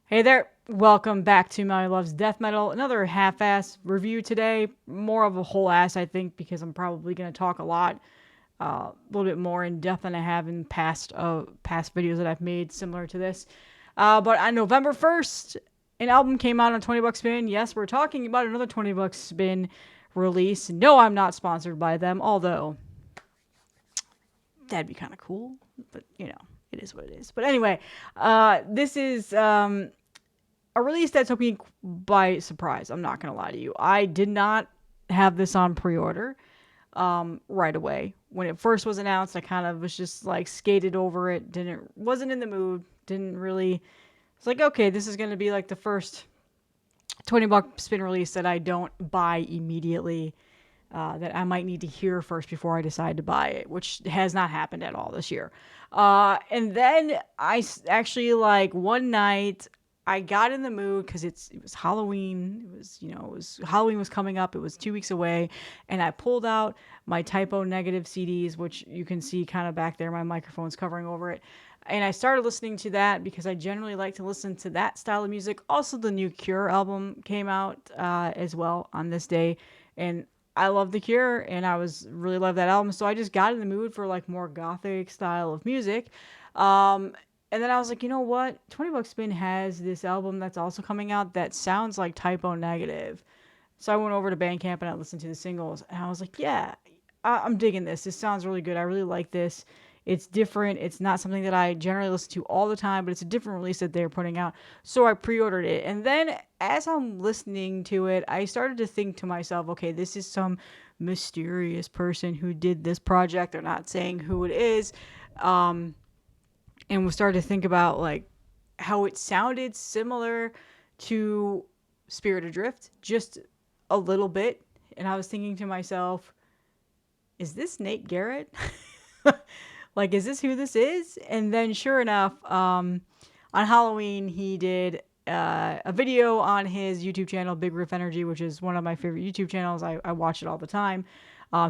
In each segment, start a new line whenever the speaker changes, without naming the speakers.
Hey there, welcome back to My Loves Death Metal. Another half-ass review today. More of a whole ass, I think, because I'm probably going to talk a little bit more in depth than I have in past videos that I've made similar to this. But on November 1st, an album came out on 20 Bucks Spin. Yes, we're talking about another 20 Bucks Spin release. No, I'm not sponsored by them, although that'd be kind of cool. But, it is what it is. But anyway, this is a release that took me by surprise. I'm not gonna lie to you. I did not have this on pre-order right away. When it first was announced, I kind of was just like skated over it. Wasn't in the mood. Didn't really. It's like, okay, this is gonna be like the first 20 buck spin release that I don't buy immediately. That I might need to hear first before I decide to buy it, which has not happened at all this year. And then actually, like, one night I got in the mood because it was Halloween. Halloween was coming up. It was 2 weeks away, and I pulled out my Typo Negative CDs, which you can see kind of back there. My microphone's covering over it. And I started listening to that because I generally like to listen to that style of music. Also, the new Cure album came out as well on this day, and I love The Cure, and I was really love that album. So I just got in the mood for like more gothic style of music. And then I was like, you know what? 20 Bucks Spin has this album that's also coming out that sounds like Typo Negative. So I went over to Bandcamp and I listened to the singles, and I was like, yeah, I'm digging this. This sounds really good. I really like this. It's different. It's not something that I generally listen to all the time, but it's a different release that they're putting out. So I pre-ordered it. And then as I'm listening to it, I started to think to myself, okay, this is some mysterious person who did this project. They're not saying who it is. Um, and we started to think about like how it sounded similar to Spirit Adrift, just a little bit. And I was thinking to myself, is this Nate Garrett? Like, is this who this is? And then, sure enough, on Halloween, he did a video on his YouTube channel, Big Riff Energy, which is one of my favorite YouTube channels. I watch it all the time.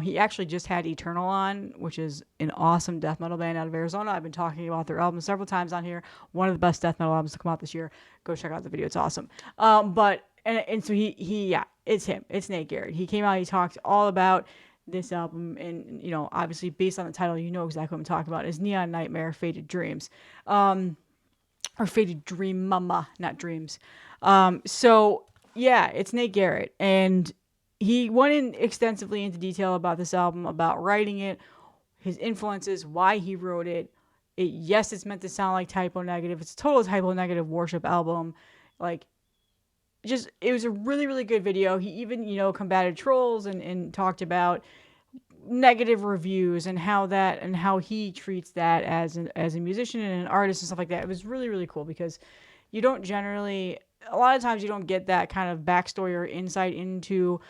He actually just had Eternal on, which is an awesome death metal band out of Arizona. I've been talking about their album several times on here. One of the best death metal albums to come out this year. Go check out the video; it's awesome. And so yeah, it's him. It's Nate Garrett. He came out. He talked all about this album, and obviously based on the title, you know exactly what I'm talking about. Is Neon Nightmare, Faded Dreams, or Faded Dream Mama, not Dreams. So yeah, it's Nate Garrett, and he went in extensively into detail about this album, about writing it, his influences, why he wrote it. Yes, it's meant to sound like Typo Negative. It's a total Typo Negative worship album. Like, just, it was a really, really good video. He even, combated trolls and talked about negative reviews and how he treats that as a musician and an artist and stuff like that. It was really, really cool because you don't generally, a lot of times you don't get that kind of backstory or insight into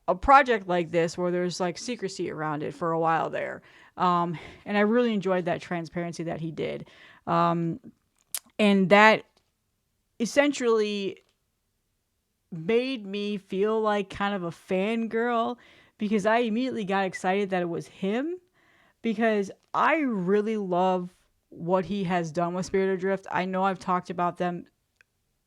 a project like this where there's like secrecy around it for a while there. And I really enjoyed that transparency that he did. And that essentially made me feel like kind of a fangirl because I immediately got excited that it was him because I really love what he has done with Spirit Adrift. I know I've talked about them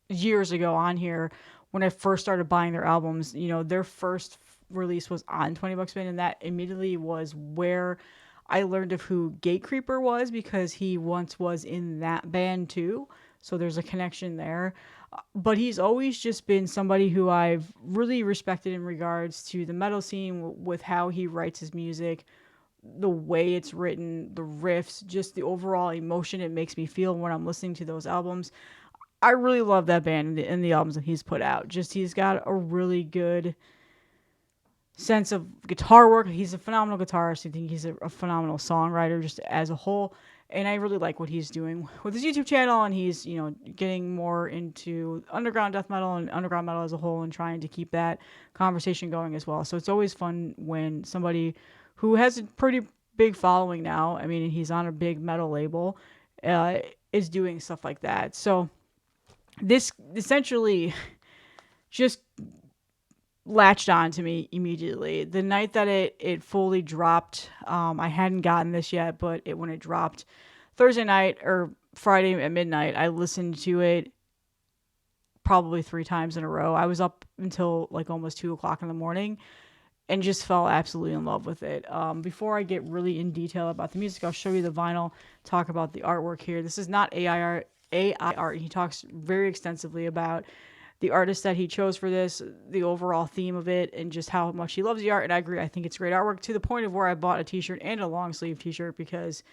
years ago on here when I first started buying their albums. Their first release was on 20 Bucks Spin, and that immediately was where I learned of who Gatecreeper was because he once was in that band too. So there's a connection there. But he's always just been somebody who I've really respected in regards to the metal scene with how he writes his music, the way it's written, the riffs, just the overall emotion it makes me feel when I'm listening to those albums. I really love that band and the albums that he's put out. Just, he's got a really good sense of guitar work. He's a phenomenal guitarist. I think he's a phenomenal songwriter just as a whole. And I really like what he's doing with his YouTube channel, and he's, getting more into underground death metal and underground metal as a whole and trying to keep that conversation going as well. So it's always fun when somebody who has a pretty big following now, I mean, he's on a big metal label, is doing stuff like that. So this essentially just latched on to me immediately. The night that it fully dropped, I hadn't gotten this yet, but when it dropped Thursday night or Friday at midnight, I listened to it probably 3 times in a row. I was up until like almost 2 o'clock in the morning and just fell absolutely in love with it. Before I get really in detail about the music, I'll show you the vinyl, talk about the artwork here. This is not AI art. He talks very extensively about the artist that he chose for this, the overall theme of it, and just how much he loves the art. And I agree. I think it's great artwork to the point of where I bought a t-shirt and a long sleeve t-shirt because,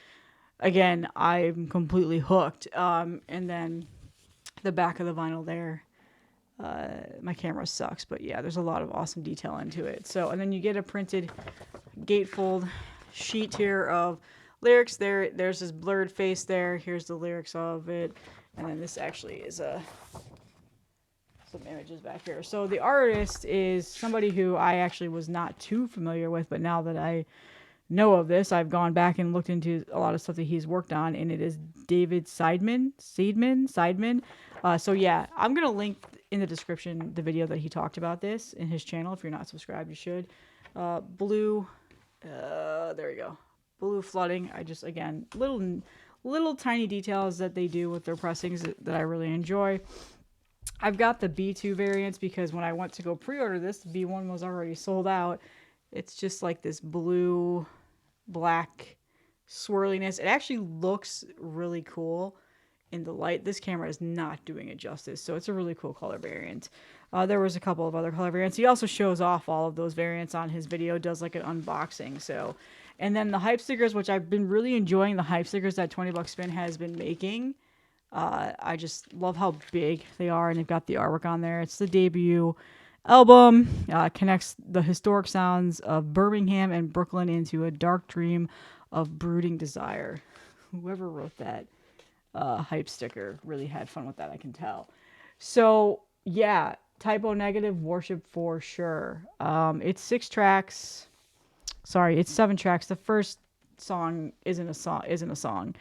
again, I'm completely hooked. And then the back of the vinyl there. My camera sucks, but yeah, there's a lot of awesome detail into it. So, and then you get a printed gatefold sheet here of lyrics. There's his blurred face there. Here's the lyrics of it. And then this actually is some images back here. So the artist is somebody who I actually was not too familiar with, but now that I know of this, I've gone back and looked into a lot of stuff that he's worked on, and it is David Seidman. So yeah, I'm gonna link in the description the video that he talked about this in his channel. If you're not subscribed, you should. Blue, there we go. Blue flooding. I just, again, little tiny details that they do with their pressings that I really enjoy. I've got the B2 variants because when I went to go pre-order this, the B1 was already sold out. It's just like this blue, black swirliness. It actually looks really cool in the light. This camera is not doing it justice, so it's a really cool color variant. There was a couple of other color variants. He also shows off all of those variants on his video, does like an unboxing. So, and then the hype stickers, which I've been really enjoying the hype stickers that 20 Buck Spin has been making. I just love how big they are, and they've got the artwork on there. It's the debut album. Connects the historic sounds of Birmingham and Brooklyn into a dark dream of brooding desire. Whoever wrote that hype sticker really had fun with that, I can tell. So yeah, Typo Negative worship for sure. It's 6 tracks. Sorry, it's 7 tracks. The first song isn't a song.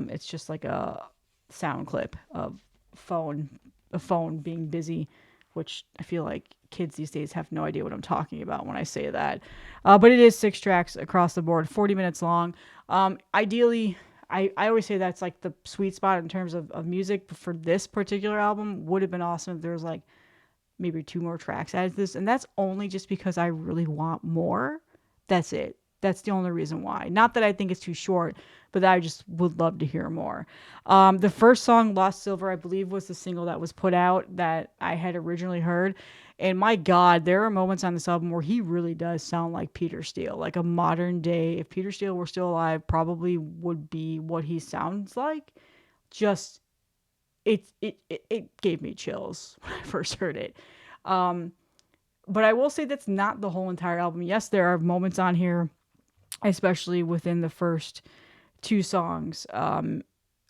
It's just like a sound clip of a phone being busy, which I feel like kids these days have no idea what I'm talking about when I say that. But it is 6 tracks across the board, 40 minutes long. Ideally, I always say that's like the sweet spot in terms of music. But for this particular album, would have been awesome if there was like maybe 2 more tracks added to this. And that's only just because I really want more. That's it. That's the only reason why. Not that I think it's too short, but I just would love to hear more. The first song, Lost Silver, I believe was the single that was put out that I had originally heard. And my God, there are moments on this album where he really does sound like Peter Steele. Like a modern day, if Peter Steele were still alive, probably would be what he sounds like. Just, it gave me chills when I first heard it. But I will say that's not the whole entire album. Yes, there are moments on here, especially within the first 2 songs,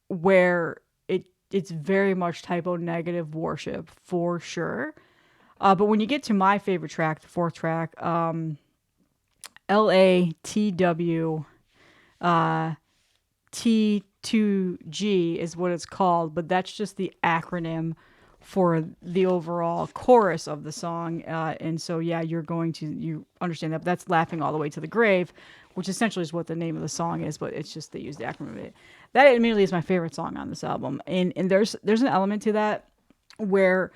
where it's very much Typo Negative worship for sure. But when you get to my favorite track, the 4th track, LATW T2G is what it's called, but that's just the acronym for the overall chorus of the song. And so, yeah, you understand that. But that's Laughing All the Way to the Grave, which essentially is what the name of the song is, but it's just they use the acronym of it. That admittedly is my favorite song on this album. And there's an element to that where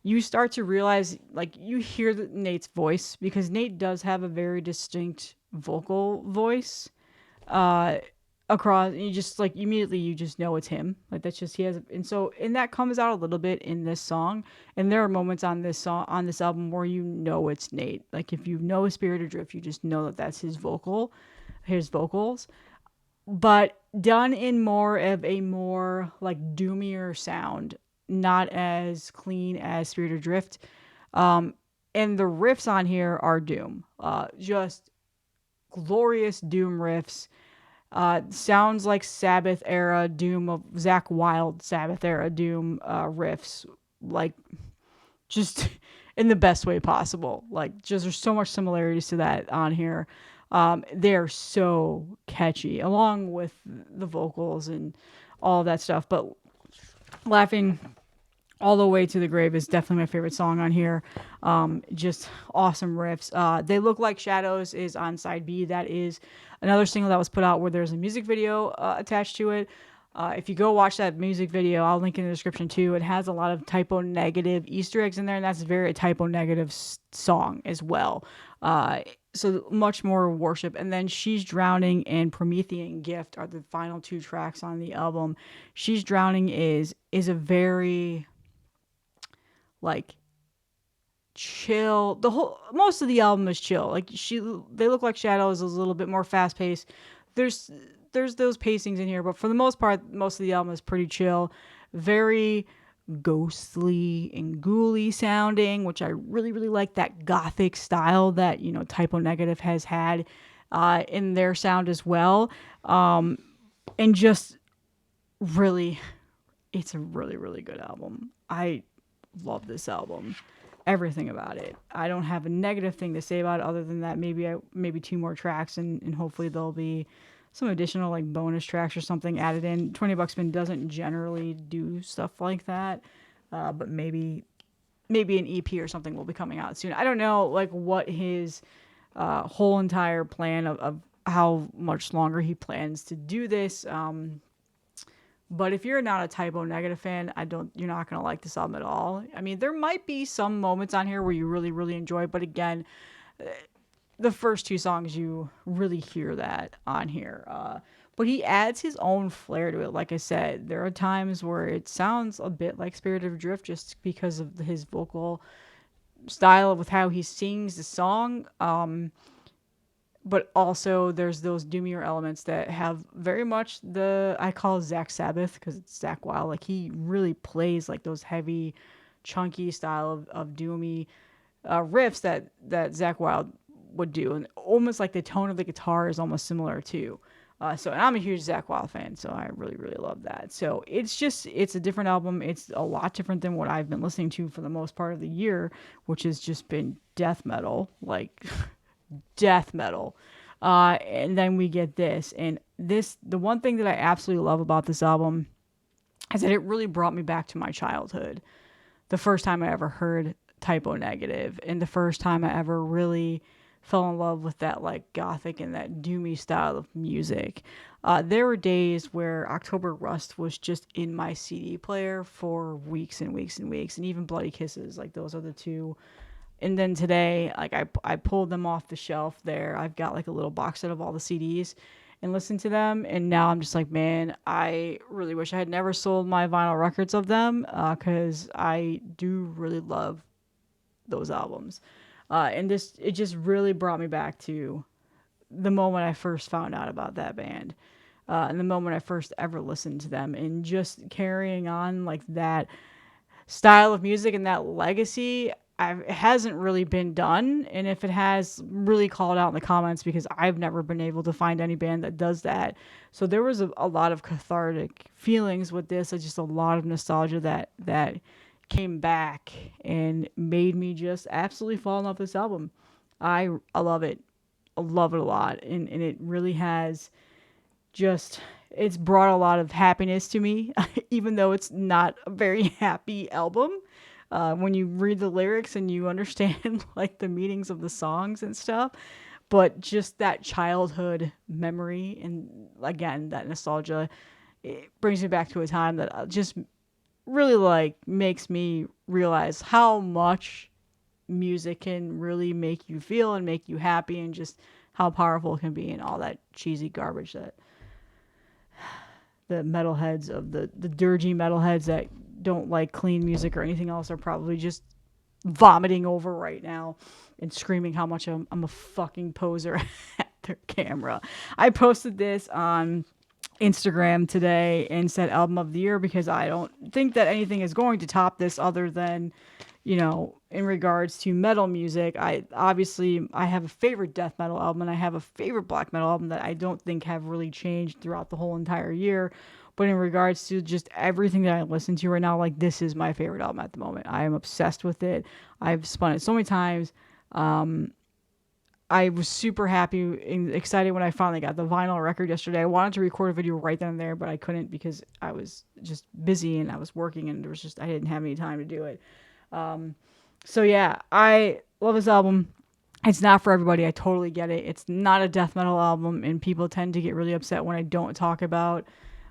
you start to realize, like, you hear Nate's voice, because Nate does have a very distinct vocal voice. Across, you just like immediately you just know it's him. Like that's just he has, and that comes out a little bit in this song. And there are moments on this album where you know it's Nate. Like if you know Spirit Adrift, you just know that that's his vocals, but done in more of a more like doomier sound, not as clean as Spirit Adrift. And the riffs on here are doom, just glorious doom riffs. Sounds like Sabbath era doom of Zakk Wylde Sabbath era doom riffs, like just in the best way possible. Like just there's so much similarities to that on here. They're so catchy, along with the vocals and all of that stuff. But Laughing All the Way to the Grave is definitely my favorite song on here. Just awesome riffs. They Look Like Shadows is on side B. That is another single that was put out where there's a music video attached to it. If you go watch that music video, I'll link in the description too. It has a lot of typo negative Easter eggs in there, and that's very typo negative song as well. So much more worship. And then She's Drowning and Promethean Gift are the final two tracks on the album. She's Drowning is a very like chill. The whole most of the album is chill. Like they look like shadows is a little bit more fast paced. There's there's those pacings in here, but for the most part, most of the album is pretty chill, very ghostly and ghouly sounding, which I really like that gothic style that Typo Negative has had in their sound as well, and just really, it's a really good album. I love this album. Everything about it. I don't have a negative thing to say about it other than that maybe two more tracks and hopefully there'll be some additional like bonus tracks or something added in. 20 Buck Spin doesn't generally do stuff like that. But maybe an EP or something will be coming out soon. I don't know like what his whole entire plan of how much longer he plans to do this. But if you're not a Typo Negative fan, you're not gonna like this album at all. I mean, there might be some moments on here where you really enjoy, but again, the first two songs you really hear that on here. But he adds his own flair to it. Like I said, there are times where it sounds a bit like Spirit of Drift just because of his vocal style with how he sings the song. But also there's those doomier elements that have very much I call Zach Sabbath because it's Zach Wild. Like he really plays like those heavy, chunky style of doomy riffs that Zach Wild would do, and almost like the tone of the guitar is almost similar too. And I'm a huge Zach Wild fan, so I really love that. So it's a different album. It's a lot different than what I've been listening to for the most part of the year, which has just been death metal, like death metal. And then we get this, and the one thing that I absolutely love about this album is that it really brought me back to my childhood. The first time I ever heard Typo Negative, and the first time I ever really fell in love with that like gothic and that doomy style of music. There were days where October Rust was just in my CD player for weeks and weeks and weeks, and even Bloody Kisses. Like those are the two. And then today, like I pulled them off the shelf there. I've got like a little box set of all the CDs and listened to them. And now I'm just like, man, I really wish I had never sold my vinyl records of them because I do really love those albums. And it just really brought me back to the moment I first found out about that band. And the moment I first ever listened to them, and just carrying on like that style of music and that legacy. It hasn't really been done, and if it has, really call it out in the comments because I've never been able to find any band that does that. So there was a lot of cathartic feelings with this, just a lot of nostalgia that came back and made me just absolutely fall in love with this album. I love it. I love it a lot, and it really has it's brought a lot of happiness to me, even though it's not a very happy album. When you read the lyrics and you understand like the meanings of the songs and stuff, but just that childhood memory and again that nostalgia, it brings me back to a time that just really like makes me realize how much music can really make you feel and make you happy, and just how powerful it can be, and all that cheesy garbage that the metalheads of the dirgy metalheads that don't like clean music or anything else are probably just vomiting over right now and screaming how much I'm a fucking poser at their camera. I posted this on Instagram today and said album of the year because I don't think that anything is going to top this other than, in regards to metal music. I have a favorite death metal album and I have a favorite black metal album that I don't think have really changed throughout the whole entire year. But in regards to just everything that I listen to right now, like this is my favorite album at the moment. I am obsessed with it. I've spun it so many times. I was super happy and excited when I finally got the vinyl record yesterday. I wanted to record a video right then and there, but I couldn't because I was just busy and I was working and I didn't have any time to do it. So yeah, I love this album. It's not for everybody. I totally get it. It's not a death metal album, and people tend to get really upset when I don't talk about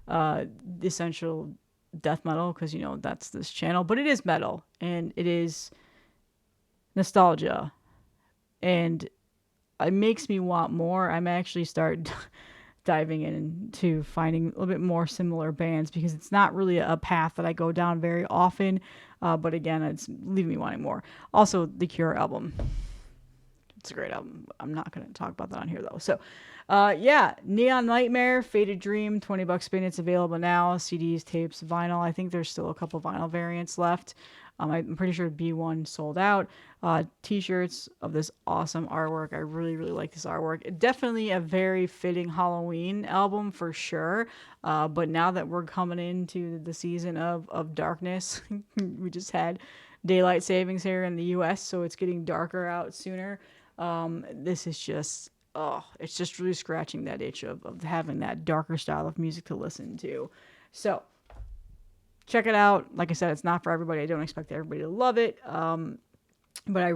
essential death metal, because that's this channel, but it is metal and it is nostalgia, and it makes me want more. I'm actually start diving into finding a little bit more similar bands, because it's not really a path that I go down very often. But again, it's leaving me wanting more. Also, the Cure album. It's a great album. I'm not going to talk about that on here though. So, yeah, Neon Nightmare, Faded Dream, $20 Spain. It's available now. CDs, tapes, vinyl. I think there's still a couple vinyl variants left. I'm pretty sure B1 sold out. T-shirts of this awesome artwork. I really, really like this artwork. Definitely a very fitting Halloween album for sure. But now that we're coming into the season of darkness, we just had daylight savings here in the U.S., so it's getting darker out sooner. This is just, it's just really scratching that itch of having that darker style of music to listen to. So, check it out. Like I said, it's not for everybody. I don't expect everybody to love it. But I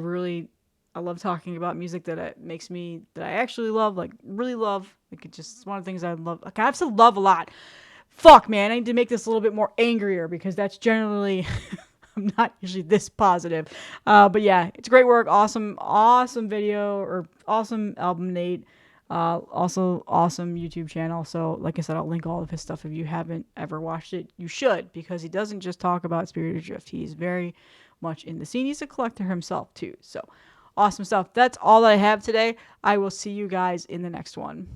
love talking about music that that I actually love, like really love. Like it's one of the things I love. Like I have to love a lot. Fuck, man. I need to make this a little bit more angrier, because that's generally, I'm not usually this positive. But yeah, it's great work. Awesome, awesome video, or awesome album, Nate. Also awesome YouTube channel. So like I said, I'll link all of his stuff. If you haven't ever watched it, you should, because he doesn't just talk about Spirited Drift. He's very much in the scene. He's a collector himself too. So awesome stuff. That's all I have today. I will see you guys in the next one.